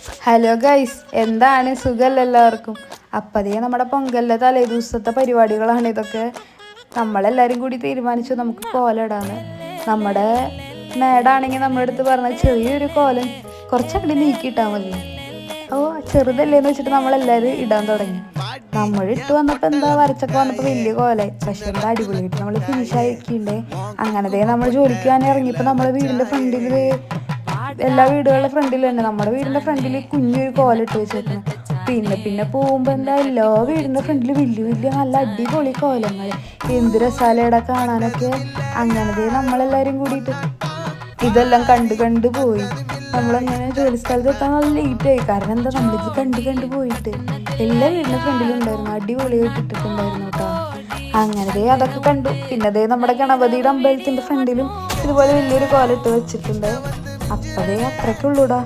Hello guys, എന്താണ് സുഖമല്ല എല്ലാവർക്കും. അപ്പതേ നമ്മുടെ പൊങ്കലിൻ്റെ തലേ ദിവസത്തെ പരിപാടികളാണ് ഇതൊക്കെ. നമ്മളെല്ലാവരും കൂടി തീരുമാനിച്ചു നമുക്ക് കോലം ഇടാന്ന്. നമ്മുടെ മേടാണെങ്കിൽ നമ്മുടെ അടുത്ത് പറഞ്ഞ ചെറിയൊരു കോലം കുറച്ചങ്ങോട്ട് നീക്കിയിട്ടാൽ മതി. അപ്പോൾ ചെറുതല്ലേന്ന് വെച്ചിട്ട് നമ്മളെല്ലാവരും ഇടാൻ തുടങ്ങി. നമ്മൾ ഇട്ട് വന്നപ്പോൾ എന്താ വരച്ചൊക്കെ വന്നപ്പോൾ വലിയ കോലായി. പക്ഷെ എന്താ അടിപൊളിയായിട്ട് നമ്മൾ ഫിനിഷാക്കിണ്ടേ. അങ്ങനത്തെ നമ്മൾ ജോലിക്ക് തന്നെ ഇറങ്ങിയപ്പോൾ നമ്മുടെ വീടിൻ്റെ ഫ്രണ്ടിൽ എല്ലാ വീടുകളുടെ ഫ്രണ്ടിൽ തന്നെ നമ്മുടെ വീടിൻ്റെ ഫ്രണ്ടിൽ കുഞ്ഞൊരു കോലിട്ട് വെച്ചേക്കണം. പിന്നെ പോകുമ്പോൾ എന്താ എല്ലാ വീടിൻ്റെ ഫ്രണ്ടിൽ വലിയ നല്ല അടിപൊളി കോലങ്ങൾ. എന്ത് രസാലയുടെ കാണാനൊക്കെ. അങ്ങനത്തെ നമ്മളെല്ലാവരും കൂടിയിട്ട് ഇതെല്ലാം കണ്ട് പോയി. നമ്മളങ്ങനെ ജോലി സ്ഥലത്ത് എത്താൻ നല്ല ലേറ്റായി. കാരണം എന്താ, നമ്മളിത് കണ്ട് പോയിട്ട് എല്ലാ വീടിൻ്റെ ഫ്രണ്ടിലും ഉണ്ടായിരുന്നു. അടിപൊളിയായിട്ട് ഇട്ടിട്ടുണ്ടായിരുന്നു കേട്ടോ. അങ്ങനത്തെ അതൊക്കെ കണ്ടു. പിന്നെ നമ്മുടെ ഗണപതിയുടെ അമ്പലത്തിൻ്റെ ഫ്രണ്ടിലും ഇതുപോലെ വലിയൊരു കോലിട്ട് വെച്ചിട്ടുണ്ട്. അപ്പതേ അത്രയ്ക്കുള്ളൂടാ.